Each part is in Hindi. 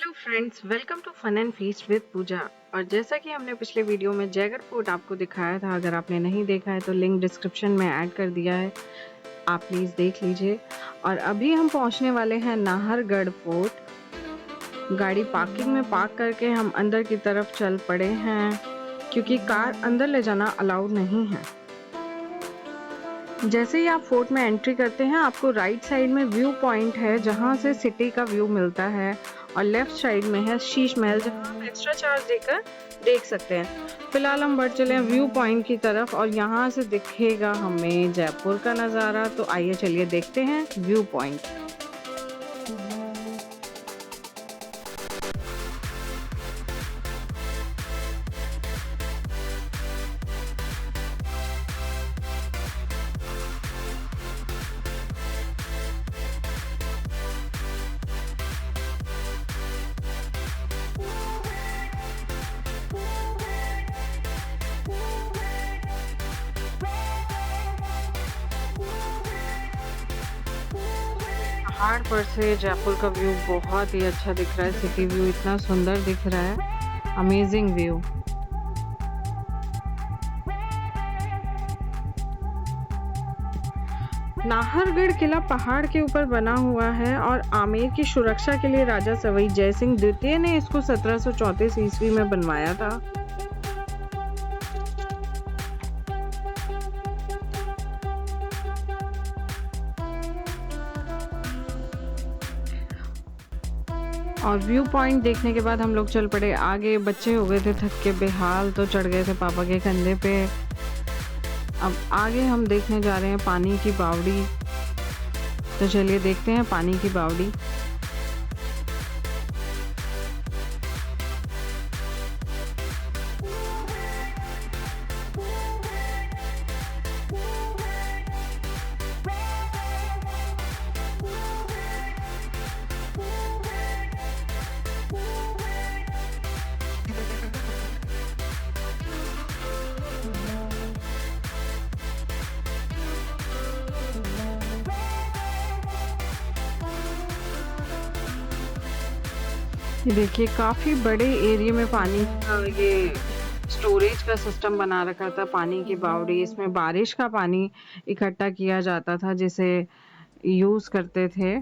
Hello friends, welcome to fun and feast with Pooja. और जैसा कि हमने पिछले वीडियो में जैगर फोर्ट आपको दिखाया था, अगर आपने नहीं देखा है तो लिंक डिस्क्रिप्शन में ऐड कर दिया है, आप प्लीज़ देख लीजिए। और अभी हम पहुंचने वाले हैं नाहरगढ़ फोर्ट। गाड़ी पार्किंग में पार्क करके हम अंदर की तरफ चल पड़े हैं, क्योंकि कार अंदर ले जाना अलाउड नहीं है। जैसे ही आप फोर्ट में एंट्री करते हैं, आपको राइट साइड में व्यू पॉइंट है जहां से सिटी का व्यू मिलता है, और लेफ्ट साइड में है शीश महल जहां आप एक्स्ट्रा चार्ज देकर देख सकते हैं। फिलहाल हम बढ़ चले हैं व्यू पॉइंट की तरफ, और यहाँ से दिखेगा हमें जयपुर का नज़ारा। तो आइए चलिए देखते हैं व्यू पॉइंट। पहाड़ पर से जयपुर का व्यू बहुत ही अच्छा दिख रहा है। सिटी व्यू इतना सुंदर दिख रहा है, अमेजिंग व्यू। नाहरगढ़ किला पहाड़ के ऊपर बना हुआ है, और आमेर की सुरक्षा के लिए राजा सवाई जय सिंह द्वितीय ने इसको 1734 ईस्वी में बनवाया था। और व्यू पॉइंट देखने के बाद हम लोग चल पड़े आगे। बच्चे हो गए थे थक के बेहाल, तो चढ़ गए थे पापा के कंधे पे। अब आगे हम देखने जा रहे हैं पानी की बावड़ी। तो चलिए देखते हैं पानी की बावड़ी। ये देखिए, काफी बड़े एरिया में पानी का ये स्टोरेज का सिस्टम बना रखा था। पानी की बावड़ी, इसमें बारिश का पानी इकट्ठा किया जाता था, जिसे यूज करते थे।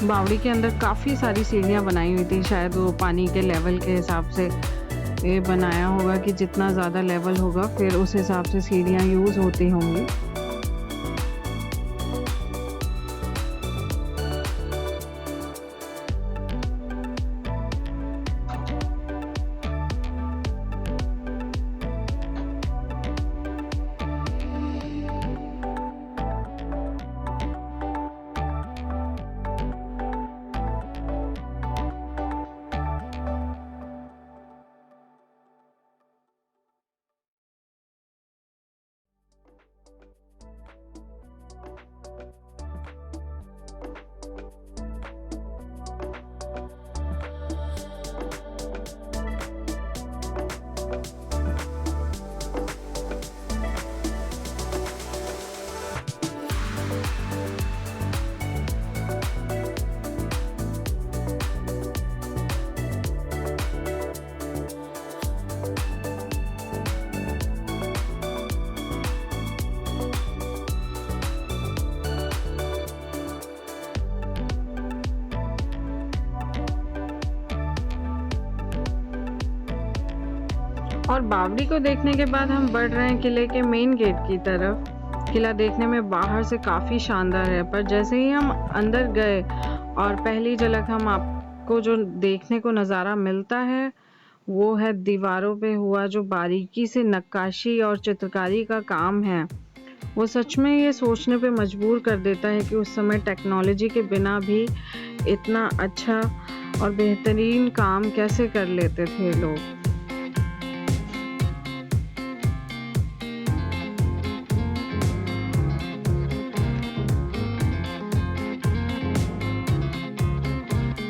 बावड़ी के अंदर काफ़ी सारी सीढ़ियाँ बनाई हुई थी, शायद वो पानी के लेवल के हिसाब से ये बनाया होगा कि जितना ज़्यादा लेवल होगा फिर उस हिसाब से सीढ़ियाँ यूज़ होती होंगी। और बावड़ी को देखने के बाद हम बढ़ रहे हैं किले के मेन गेट की तरफ। किला देखने में बाहर से काफ़ी शानदार है, पर जैसे ही हम अंदर गए और पहली झलक हम आपको जो देखने को नज़ारा मिलता है वो है दीवारों पे हुआ जो बारीकी से नक्काशी और चित्रकारी का काम है। वो सच में ये सोचने पे मजबूर कर देता है कि उस समय टेक्नोलॉजी के बिना भी इतना अच्छा और बेहतरीन काम कैसे कर लेते थे लोग।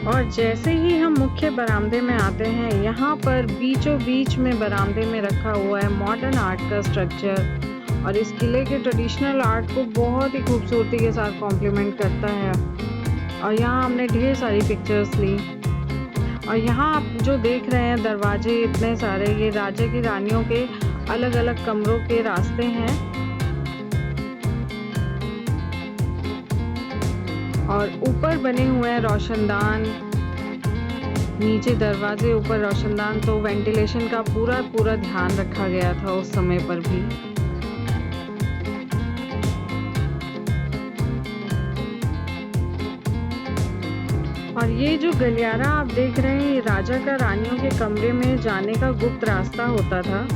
और जैसे ही हम मुख्य बरामदे में आते हैं, यहाँ पर बीचों बीच में बरामदे में रखा हुआ है मॉडर्न आर्ट का स्ट्रक्चर, और इस किले के ट्रेडिशनल आर्ट को बहुत ही खूबसूरती के साथ कॉम्प्लीमेंट करता है। और यहाँ हमने ढेर सारी पिक्चर्स ली। और यहाँ आप जो देख रहे हैं दरवाजे इतने सारे, ये राजा की रानियों के अलग अलग कमरों के रास्ते हैं। और ऊपर बने हुए हैं रोशनदान, नीचे दरवाजे, ऊपर रोशनदान, तो वेंटिलेशन का पूरा पूरा ध्यान रखा गया था उस समय पर भी। और ये जो गलियारा आप देख रहे हैं, ये राजा का रानियों के कमरे में जाने का गुप्त रास्ता होता था,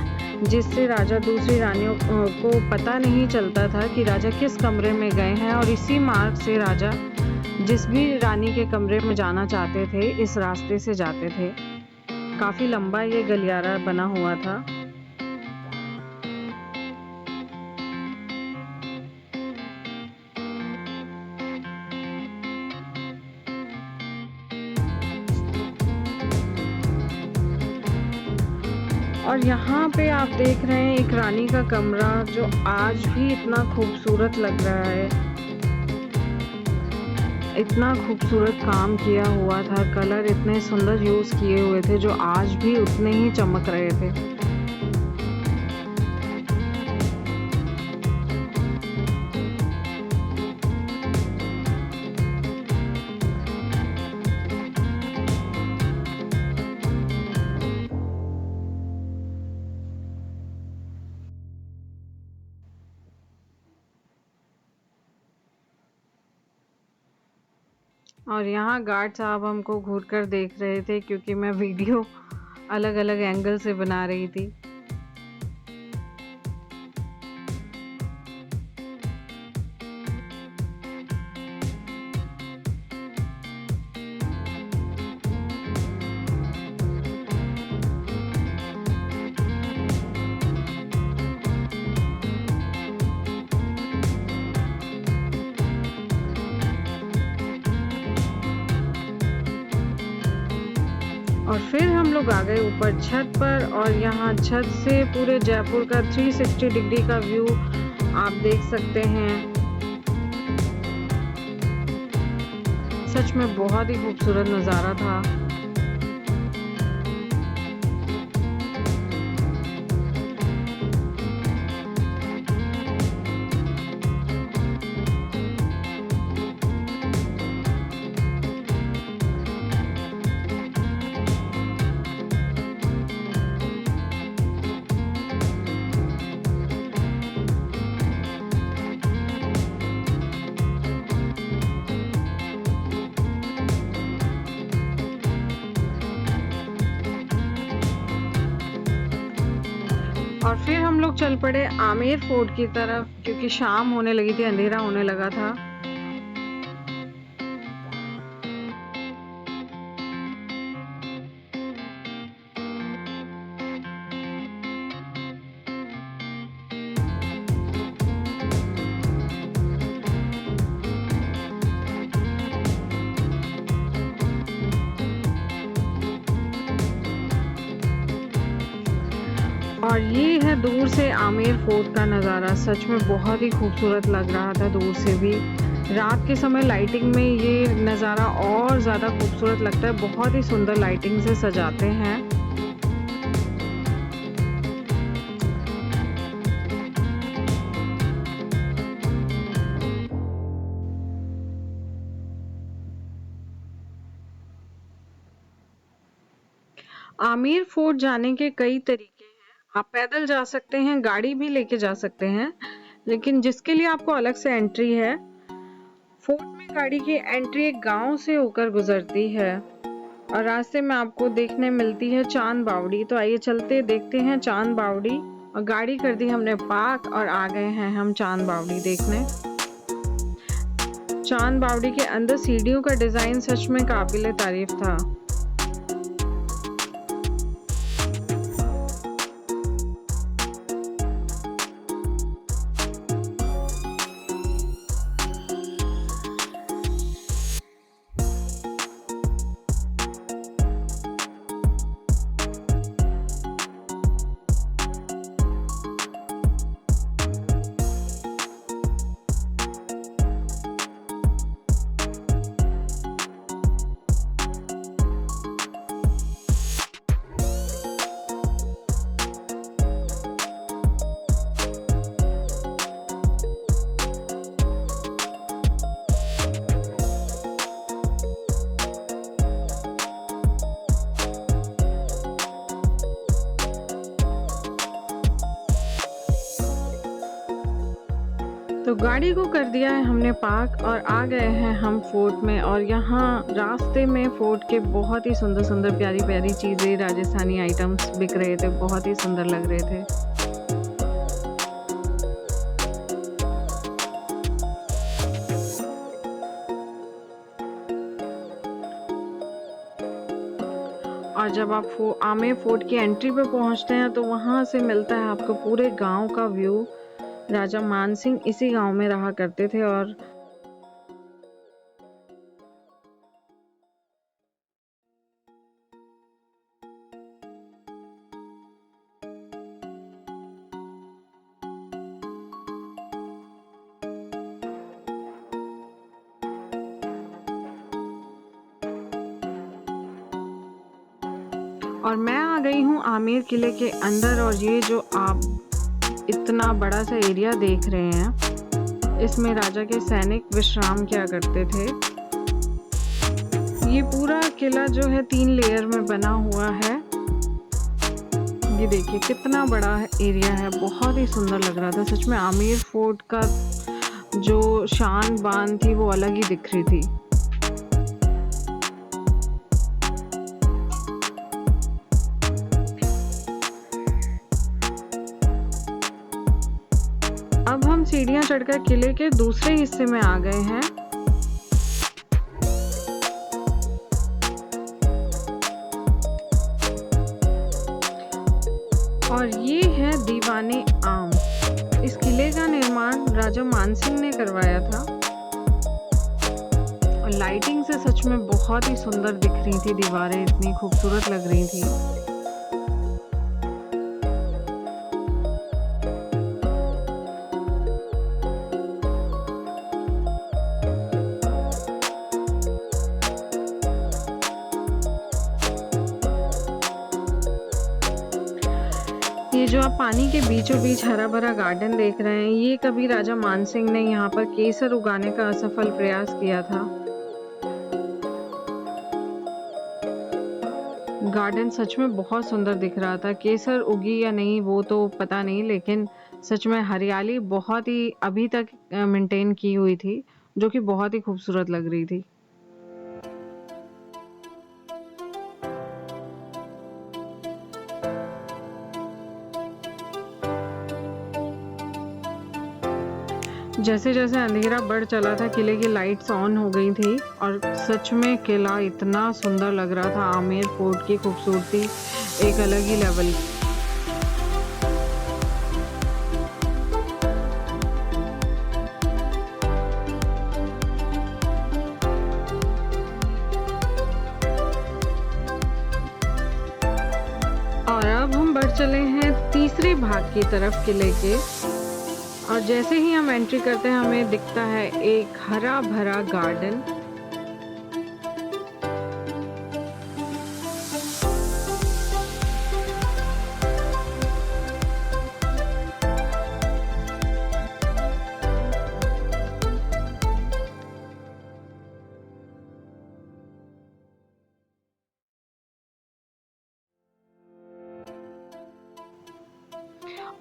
जिससे राजा दूसरी रानियों को पता नहीं चलता था कि राजा किस कमरे में गए हैं। और इसी मार्ग से राजा जिस भी रानी के कमरे में जाना चाहते थे, इस रास्ते से जाते थे। काफी लंबा ये गलियारा बना हुआ था। और यहाँ पे आप देख रहे हैं एक रानी का कमरा, जो आज भी इतना खूबसूरत लग रहा है। इतना खूबसूरत काम किया हुआ था, कलर इतने सुंदर यूज किए हुए थे, जो आज भी उतने ही चमक रहे थे। और यहाँ गार्ड साहब हमको घूर कर देख रहे थे, क्योंकि मैं वीडियो अलग अलग एंगल से बना रही थी। और फिर हम लोग आ गए ऊपर छत पर, और यहाँ छत से पूरे जयपुर का 360 डिग्री का व्यू आप देख सकते हैं। सच में बहुत ही खूबसूरत नज़ारा था। और फिर हम लोग चल पड़े आमेर फोर्ट की तरफ, क्योंकि शाम होने लगी थी, अंधेरा होने लगा था। और ये है दूर से आमेर फोर्ट का नज़ारा। सच में बहुत ही खूबसूरत लग रहा था दूर से भी। रात के समय लाइटिंग में ये नज़ारा और ज़्यादा खूबसूरत लगता है। बहुत ही सुंदर लाइटिंग से सजाते हैं। आमेर फोर्ट जाने के कई तरीके हैं। आप पैदल जा सकते हैं, गाड़ी भी लेके जा सकते हैं, लेकिन जिसके लिए आपको अलग से एंट्री है। फोर्ट में गाड़ी की एंट्री एक गांव से होकर गुजरती है, और रास्ते में आपको देखने मिलती है चांद बावड़ी। तो आइए चलते देखते हैं चांद बावड़ी। और गाड़ी कर दी हमने पार्क, और आ गए हैं हम चांद बावड़ी देखने। चांद बावड़ी के अंदर सीढ़ियों का डिजाइन सच में काबिले तारीफ था। तो गाड़ी को कर दिया है हमने पार्क और आ गए हैं हम फोर्ट में। और यहाँ रास्ते में फोर्ट के बहुत ही सुंदर सुंदर प्यारी प्यारी चीज़ें, राजस्थानी आइटम्स बिक रहे थे, बहुत ही सुंदर लग रहे थे। और जब आप आमेर फोर्ट की एंट्री पे पहुंचते हैं तो वहां से मिलता है आपको पूरे गांव का व्यू। राजा मानसिंह इसी गांव में रहा करते थे। और मैं आ गई हूँ आमेर किले के अंदर। और ये जो आप इतना बड़ा सा एरिया देख रहे हैं, इसमें राजा के सैनिक विश्राम किया करते थे। ये पूरा किला जो है 3 लेयर में बना हुआ है। ये देखिए कितना बड़ा एरिया है, बहुत ही सुंदर लग रहा था। सच में आमेर फोर्ट का जो शान बान थी वो अलग ही दिख रही थी। अब हम सीढ़ियां चढ़कर किले के दूसरे हिस्से में आ गए हैं। और ये है दीवाने आम। इस किले का निर्माण राजा मानसिंह ने करवाया था। और लाइटिंग से सच में बहुत ही सुंदर दिख रही थी, दीवारें इतनी खूबसूरत लग रही थी। ये जो आप पानी के बीचों बीच हरा भरा गार्डन देख रहे हैं, ये कभी राजा मानसिंह ने यहाँ पर केसर उगाने का असफल प्रयास किया था। गार्डन सच में बहुत सुंदर दिख रहा था। केसर उगी या नहीं वो तो पता नहीं, लेकिन सच में हरियाली बहुत ही अभी तक मेंटेन की हुई थी, जो कि बहुत ही खूबसूरत लग रही थी। जैसे जैसे अंधेरा बढ़ चला था, किले की लाइट्स ऑन हो गई थी। और सच में किला इतना सुंदर लग रहा था। आमेर फोर्ट की खूबसूरती एक अलग ही लेवल की। और अब हम बढ़ चले हैं तीसरे भाग की तरफ किले के। और जैसे ही हम एंट्री करते हैं हमें दिखता है एक हरा भरा गार्डन।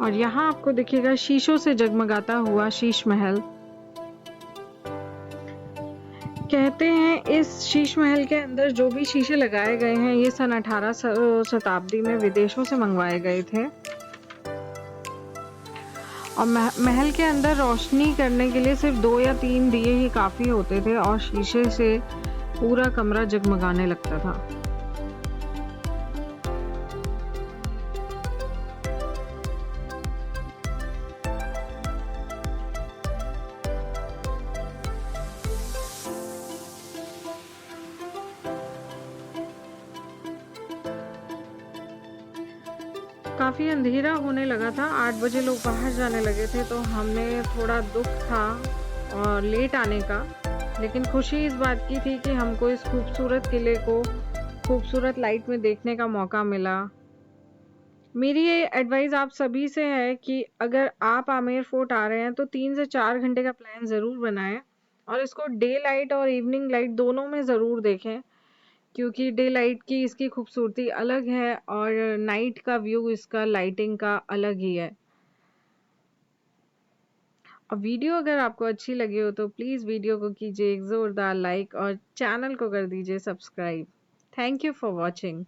और यहाँ आपको दिखेगा शीशों से जगमगाता हुआ शीश महल। कहते हैं इस शीश महल के अंदर जो भी शीशे लगाए गए हैं, ये सन 18 शताब्दी में विदेशों से मंगवाए गए थे। और महल के अंदर रोशनी करने के लिए सिर्फ 2 या 3 दिए ही काफी होते थे और शीशे से पूरा कमरा जगमगाने लगता था। काफ़ी अंधेरा होने लगा था, 8 बजे लोग बाहर जाने लगे थे। तो हमें थोड़ा दुख था और लेट आने का, लेकिन खुशी इस बात की थी कि हमको इस खूबसूरत किले को खूबसूरत लाइट में देखने का मौका मिला। मेरी ये एडवाइस आप सभी से है कि अगर आप आमेर फोर्ट आ रहे हैं तो 3 से 4 घंटे का प्लान ज़रूर बनाएं और इसको डे लाइट और इवनिंग लाइट दोनों में ज़रूर देखें, क्योंकि डे लाइट की इसकी खूबसूरती अलग है और नाइट का व्यू इसका लाइटिंग का अलग ही है। और वीडियो अगर आपको अच्छी लगी हो तो प्लीज़ वीडियो को कीजिए एक ज़ोरदार लाइक और चैनल को कर दीजिए subscribe. Thank you for watching.